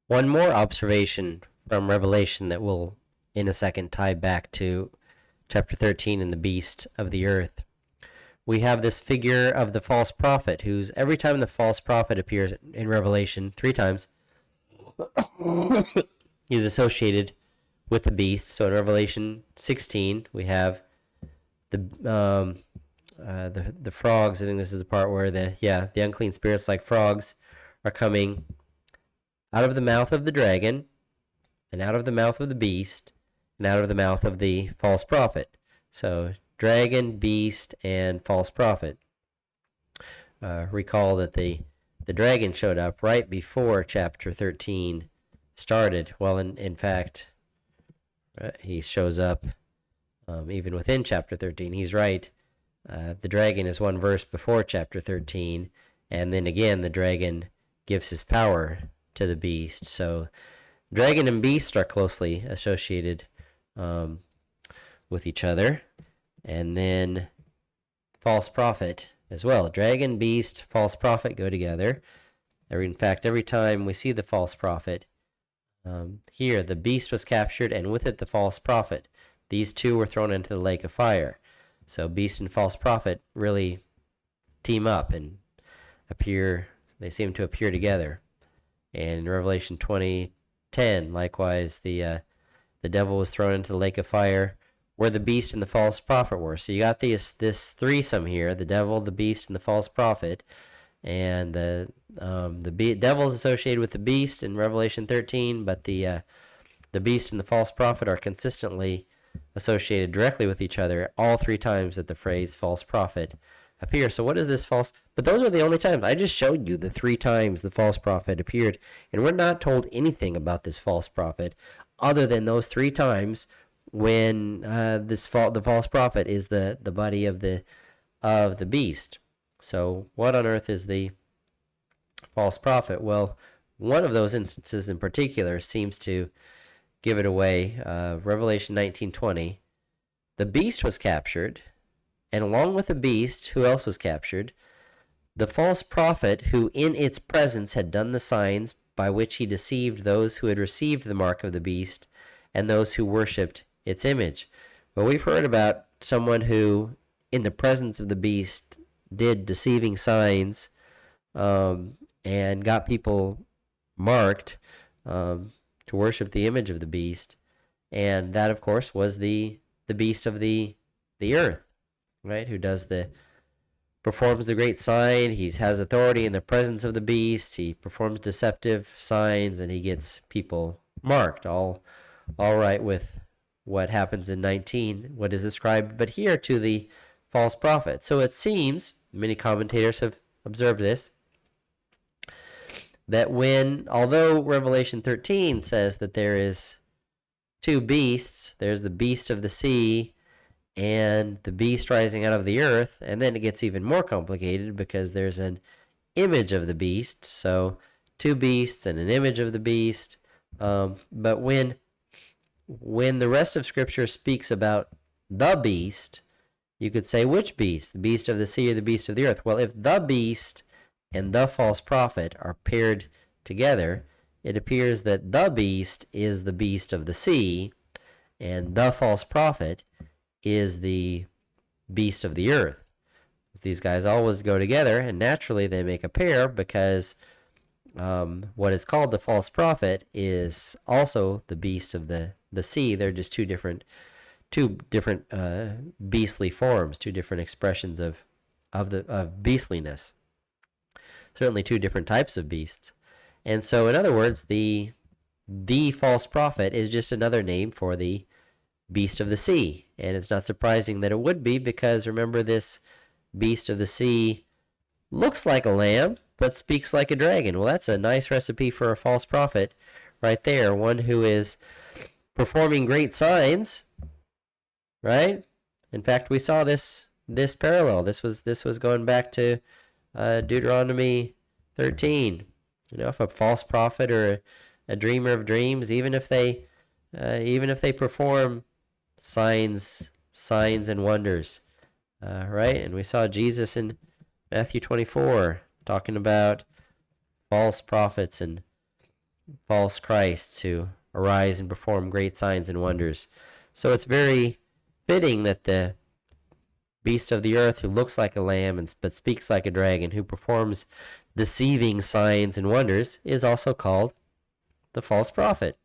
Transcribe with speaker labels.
Speaker 1: One more observation from Revelation that will, in a second, tie back to chapter 13 and the beast of the earth. We have this figure of the false prophet, who's every time the false prophet appears in Revelation, 3 times, he's associated with the beast. So in Revelation 16, we have the the frogs. I think this is the part where the unclean spirits like frogs are coming out of the mouth of the dragon, and out of the mouth of the beast, and out of the mouth of the false prophet. So dragon, beast, and false prophet. Recall that the dragon showed up right before chapter 13 started. Well, in fact, he shows up even within chapter 13. He's right. The dragon is one verse before chapter 13, and then again the dragon gives his power to the beast. So dragon and beast are closely associated with each other. And then false prophet as well. Dragon, beast, false prophet go together. In fact, every time we see the false prophet, here the beast was captured, and with it the false prophet. These two were thrown into the lake of fire. So beast and false prophet really team up and appear. They seem to appear together. And in Revelation 20:10, likewise, the devil was thrown into the lake of fire, where the beast and the false prophet were. So you got this threesome here: the devil, the beast, and the false prophet. And the devil is associated with the beast in Revelation 13, but the beast and the false prophet are consistently associated directly with each other all 3 times that the phrase false prophet appears. So what is this false? But those are the only times. I just showed you the 3 times the false prophet appeared, and we're not told anything about this false prophet other than those 3 times when the false prophet is the buddy of the beast. So what on earth is the false prophet? Well, one of those instances in particular seems to give it away. Revelation 19:20, the beast was captured, and along with the beast, who else was captured? The false prophet, who in its presence had done the signs by which he deceived those who had received the mark of the beast and those who worshipped its image. Well, we've heard about someone who, in the presence of the beast, did deceiving signs and got people marked to worship the image of the beast. And that, of course, was the beast of the earth, right? Who performs the great sign. He has authority in the presence of the beast. He performs deceptive signs, and he gets people marked. All right with what happens in 19, what is ascribed, but here to the false prophet. So it seems, many commentators have observed this, that although Revelation 13 says that there is 2 beasts, there's the beast of the sea and the beast rising out of the earth, and then it gets even more complicated because there's an image of the beast, so 2 beasts and an image of the beast. But when the rest of Scripture speaks about the beast, you could say, which beast? The beast of the sea or the beast of the earth? Well, if the beast and the false prophet are paired together, it appears that the beast is the beast of the sea, and the false prophet is the beast of the earth. These guys always go together, and naturally they make a pair because what is called the false prophet is also the beast of the sea. They're just two different beastly forms, 2 different expressions of beastliness. Certainly 2 different types of beasts. And so, in other words, the false prophet is just another name for the beast of the sea. And it's not surprising that it would be, because remember, this beast of the sea looks like a lamb but speaks like a dragon. Well, that's a nice recipe for a false prophet right there, one who is performing great signs, right? In fact, we saw this parallel. This was going back to Deuteronomy 13. If a false prophet or a dreamer of dreams, even if they perform signs and wonders, right? And we saw Jesus in Matthew 24 talking about false prophets and false Christs who arise and perform great signs and wonders. So it's very fitting that the beast of the earth who looks like a lamb but speaks like a dragon, who performs deceiving signs and wonders, is also called the false prophet.